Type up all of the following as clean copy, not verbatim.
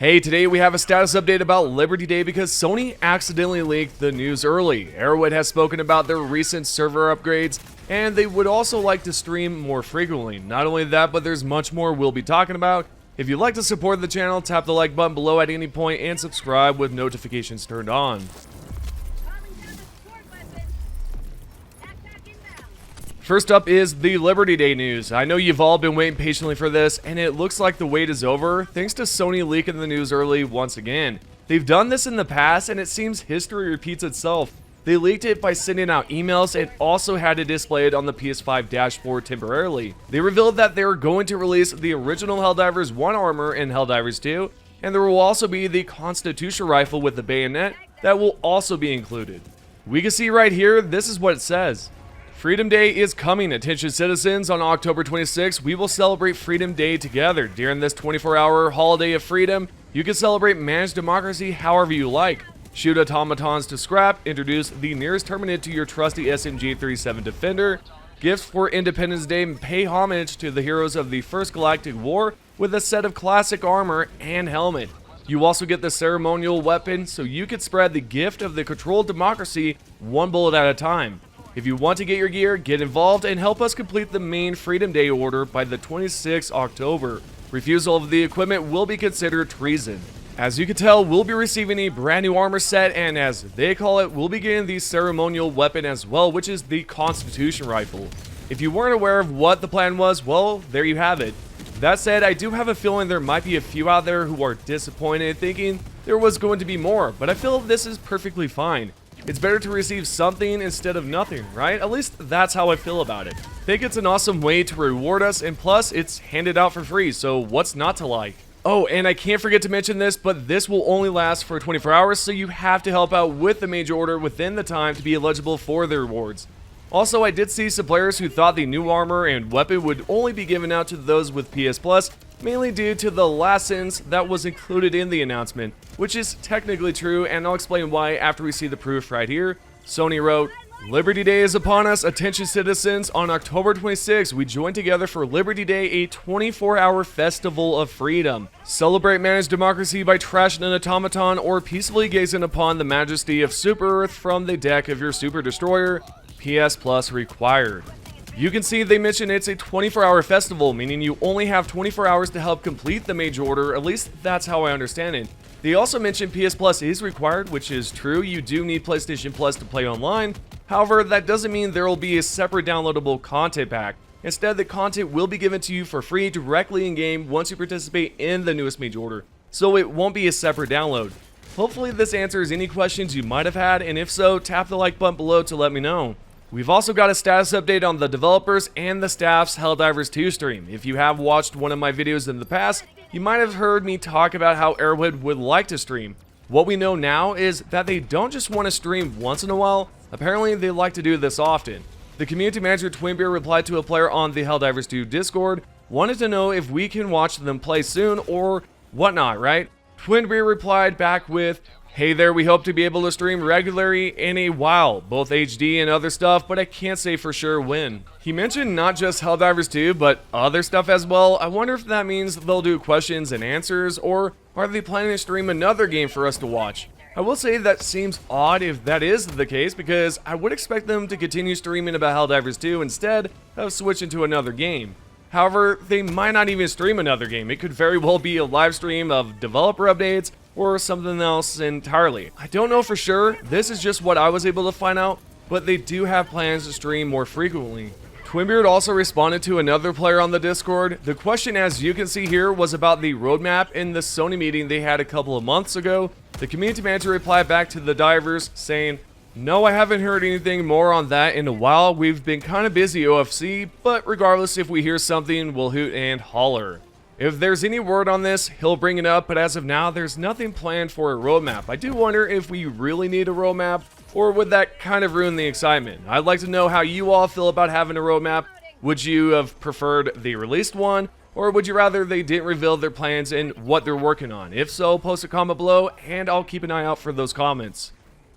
Hey, today we have a status update about Liberty Day because Sony accidentally leaked the news early. Arrowhead has spoken about their recent server upgrades, and they would also like to stream more frequently. Not only that, but there's much more we'll be talking about. If you'd like to support the channel, tap the like button below at any point and subscribe with notifications turned on. First up is the Liberty Day news. I know you've all been waiting patiently for this, and it looks like the wait is over, thanks to Sony leaking the news early once again. They've done this in the past, and it seems history repeats itself. They leaked it by sending out emails and also had it displayed on the PS5 dashboard temporarily. They revealed that they were going to release the original Helldivers 1 armor in Helldivers 2, and there will also be the Constitution rifle with the bayonet that will also be included. We can see right here, this is what it says. Freedom Day is coming. Attention citizens, on October 26th, we will celebrate Freedom Day together. During this 24-hour holiday of freedom, you can celebrate managed democracy however you like. Shoot automatons to scrap, introduce the nearest Terminid to your trusty SMG 37 Defender, gifts for Independence Day, and pay homage to the heroes of the First Galactic War with a set of classic armor and helmet. You also get the ceremonial weapon, so you can spread the gift of the controlled democracy one bullet at a time. If you want to get your gear, get involved and help us complete the main Freedom Day order by the 26th October. Refusal of the equipment will be considered treason. As you can tell, we'll be receiving a brand new armor set, and as they call it, we'll be getting the ceremonial weapon as well, which is the Constitution rifle. If you weren't aware of what the plan was, well, there you have it. That said, I do have a feeling there might be a few out there who are disappointed thinking there was going to be more, but I feel this is perfectly fine. It's better to receive something instead of nothing, right? At least that's how I feel about it. I think it's an awesome way to reward us, and plus it's handed out for free, so what's not to like? Oh, and I can't forget to mention this, but this will only last for 24 hours, so you have to help out with the major order within the time to be eligible for the rewards. Also, I did see some players who thought the new armor and weapon would only be given out to those with PS Plus, mainly due to the last sentence that was included in the announcement, which is technically true, and I'll explain why after we see the proof right here. Sony wrote, "Liberty Day is upon us. Attention citizens, on October 26th, we join together for Liberty Day, a 24-hour festival of freedom. Celebrate managed democracy by trashing an automaton or peacefully gazing upon the majesty of Super Earth from the deck of your Super Destroyer. PS Plus required." You can see they mention it's a 24-hour festival, meaning you only have 24 hours to help complete the major order, at least that's how I understand it. They also mention PS Plus is required, which is true. You do need PlayStation Plus to play online. However, that doesn't mean there will be a separate downloadable content pack. Instead, the content will be given to you for free directly in-game once you participate in the newest major order, so it won't be a separate download. Hopefully this answers any questions you might have had, and if so, tap the like button below to let me know. We've also got a status update on the developers and the staff's Helldivers 2 stream. If you have watched one of my videos in the past, you might have heard me talk about how Arrowhead would like to stream. What we know now is that they don't just want to stream once in a while, apparently they like to do this often. The community manager Twinbeer replied to a player on the Helldivers 2 Discord, wanted to know if we can watch them play soon or whatnot, right? Twinbeer replied back with, "Hey there, we hope to be able to stream regularly in a while, both HD and other stuff, but I can't say for sure when." He mentioned not just Helldivers 2, but other stuff as well. I wonder if that means they'll do questions and answers, or are they planning to stream another game for us to watch? I will say that seems odd if that is the case, because I would expect them to continue streaming about Helldivers 2 instead of switching to another game. However, they might not even stream another game. It could very well be a live stream of developer updates, or something else entirely. I don't know for sure, this is just what I was able to find out, but they do have plans to stream more frequently. Twinbeard also responded to another player on the Discord. The question, as you can see here, was about the roadmap in the Sony meeting they had a couple of months ago. The community manager replied back to the divers saying, "No, I haven't heard anything more on that in a while. We've been kind of busy OFC, but regardless, if we hear something, we'll hoot and holler." If there's any word on this, he'll bring it up, but as of now, there's nothing planned for a roadmap. I do wonder if we really need a roadmap, or would that kind of ruin the excitement? I'd like to know how you all feel about having a roadmap. Would you have preferred the released one, or would you rather they didn't reveal their plans and what they're working on? If so, post a comment below, and I'll keep an eye out for those comments.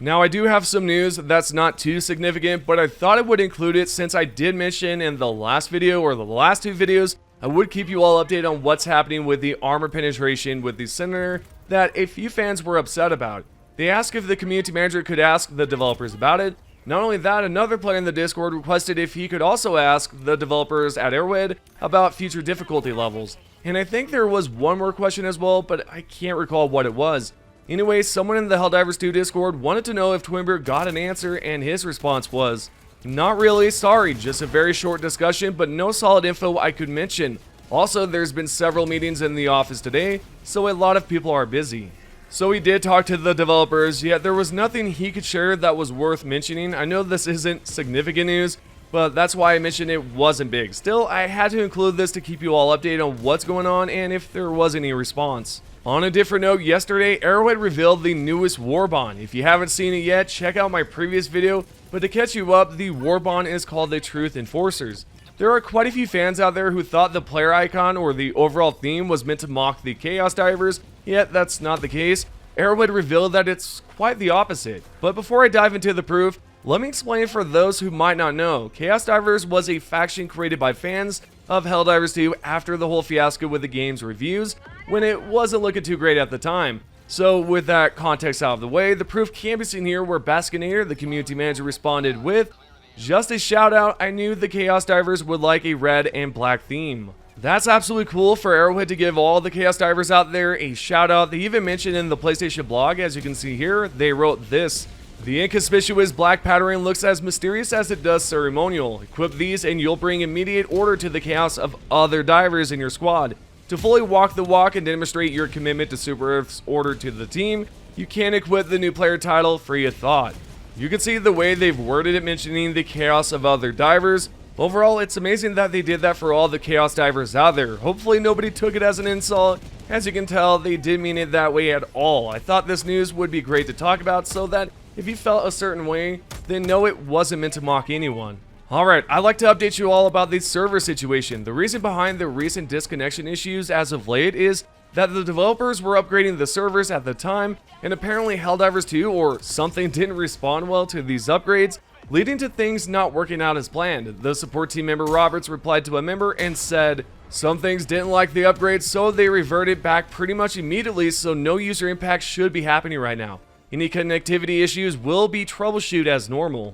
Now, I do have some news that's not too significant, but I thought I would include it since I did mention in the last video, or the last two videos, I would keep you all updated on what's happening with the armor penetration with the Senator that a few fans were upset about. They asked if the community manager could ask the developers about it. Not only that, another player in the Discord requested if he could also ask the developers at Arrowhead about future difficulty levels. And I think there was one more question as well, but I can't recall what it was. Anyway, someone in the Helldivers 2 Discord wanted to know if Twinbert got an answer, and his response was, "Not really, sorry, just a very short discussion, but no solid info I could mention. Also, there's been several meetings in the office today, so a lot of people are busy." So he did talk to the developers, yet there was nothing he could share that was worth mentioning. I know this isn't significant news, but that's why I mentioned it wasn't big. Still, I had to include this to keep you all updated on what's going on and if there was any response. On a different note, yesterday, Arrowhead revealed the newest Warbond. If you haven't seen it yet, check out my previous video, but to catch you up, the Warbond is called the Truth Enforcers. There are quite a few fans out there who thought the player icon or the overall theme was meant to mock the Chaosdivers, yet that's not the case. Arrowhead revealed that it's quite the opposite. But before I dive into the proof, let me explain for those who might not know. Chaosdivers was a faction created by fans of Helldivers 2 after the whole fiasco with the game's reviews, when it wasn't looking too great at the time. So with that context out of the way, the proof can be seen here where Baskinator, the community manager, responded with, "Just a shout out, I knew the Chaosdivers would like a red and black theme." That's absolutely cool for Arrowhead to give all the Chaosdivers out there a shout out. They even mentioned in the PlayStation blog, as you can see here, they wrote this: "The inconspicuous black patterning looks as mysterious as it does ceremonial. Equip these and you'll bring immediate order to the chaos of other divers in your squad. To fully walk the walk and demonstrate your commitment to Super Earth's order to the team, you can equip the new player title Free of Thought." You can see the way they've worded it mentioning the chaos of other divers. Overall, it's amazing that they did that for all the Chaosdivers out there. Hopefully nobody took it as an insult. As you can tell, they didn't mean it that way at all. I thought this news would be great to talk about so that if you felt a certain way, then know it wasn't meant to mock anyone. Alright, I'd like to update you all about the server situation. The reason behind the recent disconnection issues as of late is that the developers were upgrading the servers at the time, and apparently Helldivers 2 or something didn't respond well to these upgrades, leading to things not working out as planned. The support team member Roberts replied to a member and said, "Some things didn't like the upgrade, so they reverted back pretty much immediately, so no user impact should be happening right now. Any connectivity issues will be troubleshooted as normal."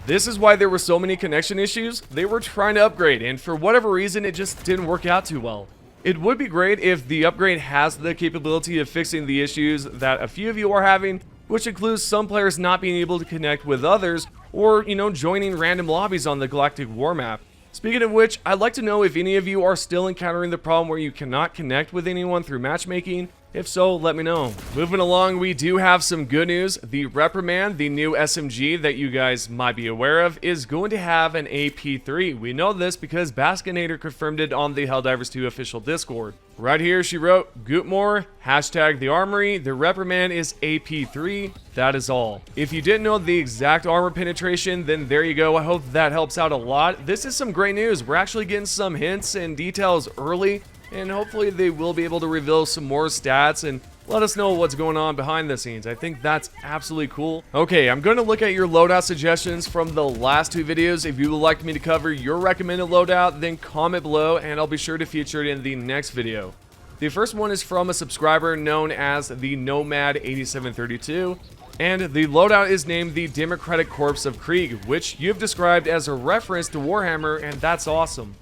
This is why there were so many connection issues. They were trying to upgrade, and for whatever reason, it just didn't work out too well. It would be great if the upgrade has the capability of fixing the issues that a few of you are having, which includes some players not being able to connect with others, or, joining random lobbies on the Galactic War map. Speaking of which, I'd like to know if any of you are still encountering the problem where you cannot connect with anyone through matchmaking. If so, let me know. Moving along, we do have some good news. The Reprimand, the new SMG that you guys might be aware of, is going to have an AP3. We know this because Baskinator confirmed it on the Helldivers 2 official Discord. Right here, she wrote, "Gootmore, hashtag the armory, the Reprimand is AP3, that is all." If you didn't know the exact armor penetration, then there you go. I hope that helps out a lot. This is some great news. We're actually getting some hints and details early, and hopefully they will be able to reveal some more stats and let us know what's going on behind the scenes. I think that's absolutely cool. Okay, I'm going to look at your loadout suggestions from the last two videos. If you would like me to cover your recommended loadout, then comment below and I'll be sure to feature it in the next video. The first one is from a subscriber known as the Nomad8732, and the loadout is named the Democratic Corps of Krieg, which you've described as a reference to Warhammer, and that's awesome.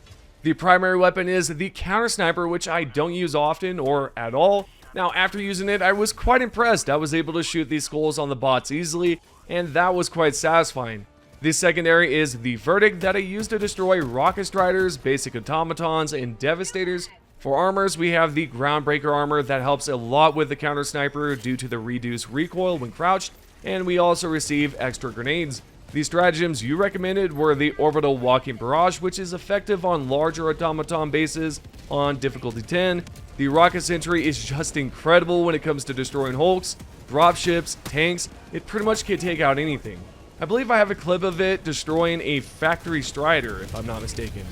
The primary weapon is the counter sniper, which I don't use often or at all. Now, after using it, I was quite impressed. I was able to shoot these skulls on the bots easily, and that was quite satisfying. The secondary is the verdict that I use to destroy rocket striders, basic automatons, and devastators. For armors, we have the groundbreaker armor that helps a lot with the counter sniper due to the reduced recoil when crouched, and we also receive extra grenades. The stratagems you recommended were the orbital walking barrage, which is effective on larger automaton bases on difficulty 10. The rocket sentry is just incredible when it comes to destroying hulks, dropships, tanks. It pretty much can take out anything. I believe I have a clip of it destroying a factory strider, if I'm not mistaken.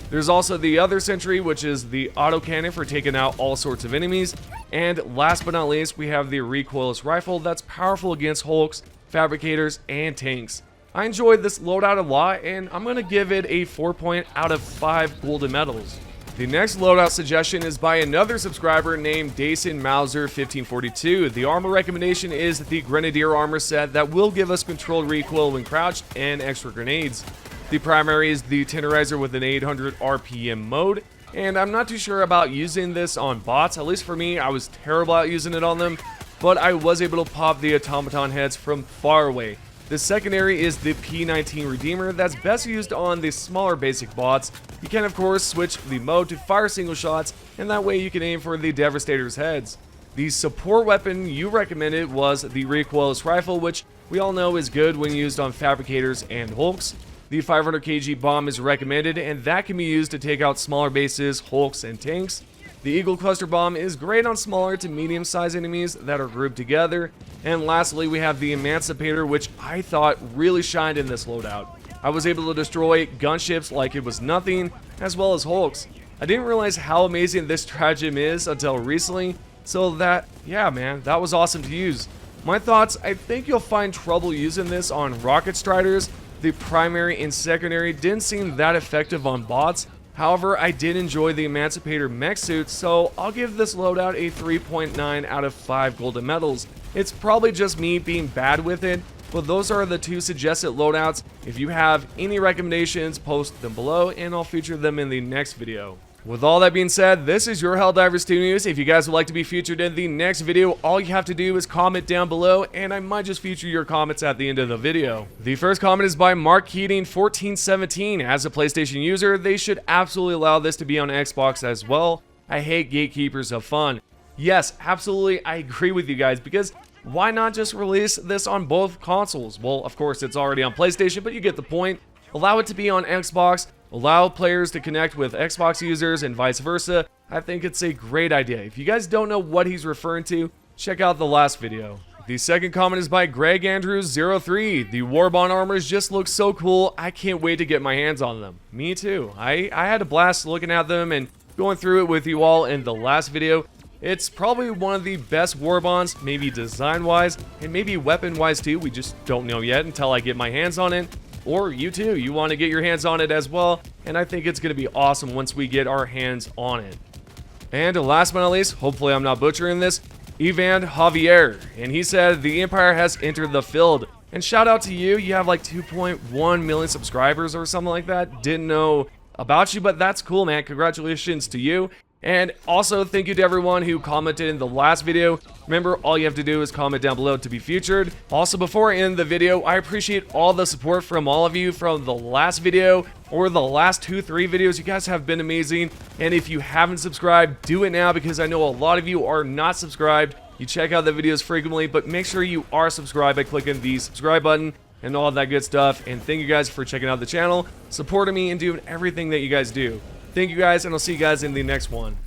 There's also the other sentry, which is the autocannon for taking out all sorts of enemies. And last but not least, we have the recoilless rifle that's powerful against hulks, fabricators, and tanks. I enjoyed this loadout a lot, and I'm going to give it a 4 out of 5 golden medals. The next loadout suggestion is by another subscriber named Dason Mauser 1542. The armor recommendation is the Grenadier armor set that will give us controlled recoil when crouched and extra grenades. The primary is the Tenderizer with an 800 RPM mode, and I'm not too sure about using this on bots. At least for me, I was terrible at using it on them, but I was able to pop the automaton heads from far away. The secondary is the P19 Redeemer that's best used on the smaller basic bots. You can of course switch the mode to fire single shots, and that way you can aim for the Devastator's heads. The support weapon you recommended was the recoilless rifle, which we all know is good when used on fabricators and hulks. The 500 kg bomb is recommended, and that can be used to take out smaller bases, hulks, and tanks. The Eagle Cluster Bomb is great on smaller to medium-sized enemies that are grouped together. And lastly, we have the Emancipator, which I thought really shined in this loadout. I was able to destroy gunships like it was nothing, as well as hulks. I didn't realize how amazing this stratagem is until recently, so that, yeah man, that was awesome to use. My thoughts, I think you'll find trouble using this on rocket striders. The primary and secondary didn't seem that effective on bots. However, I did enjoy the Emancipator mech suit, so I'll give this loadout a 3.9 out of 5 golden medals. It's probably just me being bad with it, but those are the two suggested loadouts. If you have any recommendations, post them below and I'll feature them in the next video. With all that being said, this is your Helldivers 2 News. If you guys would like to be featured in the next video, all you have to do is comment down below, and I might just feature your comments at the end of the video. The first comment is by Mark Keating 1417. As a PlayStation user, they should absolutely allow this to be on Xbox as well. I hate gatekeepers of fun. Yes, absolutely, I agree with you guys, because why not just release this on both consoles? Well, of course, it's already on PlayStation, but you get the point. Allow it to be on Xbox. Allow players to connect with Xbox users and vice versa. I think it's a great idea. If you guys don't know what he's referring to, check out the last video. The second comment is by Greg Andrews 03. The Warbond armors just look so cool. I can't wait to get my hands on them. Me too. I had a blast looking at them and going through it with you all in the last video. It's probably one of the best Warbonds, maybe design-wise, and maybe weapon-wise too. We just don't know yet until I get my hands on it. Or you too, you want to get your hands on it as well, and I think it's going to be awesome once we get our hands on it. And last but not least, hopefully I'm not butchering this, Ivan Javier, and he said, the Empire has entered the field. And shout out to you, you have like 2.1 million subscribers or something like that. Didn't know about you, but that's cool, man. Congratulations to you. And also, thank you to everyone who commented in the last video. Remember, all you have to do is comment down below to be featured. Also, before I end the video, I appreciate all the support from all of you from the last video or the last 2-3 videos. You guys have been amazing. And if you haven't subscribed, do it now, because I know a lot of you are not subscribed. You check out the videos frequently, but make sure you are subscribed by clicking the subscribe button and all that good stuff. And thank you guys for checking out the channel, supporting me, and doing everything that you guys do. Thank you guys, and I'll see you guys in the next one.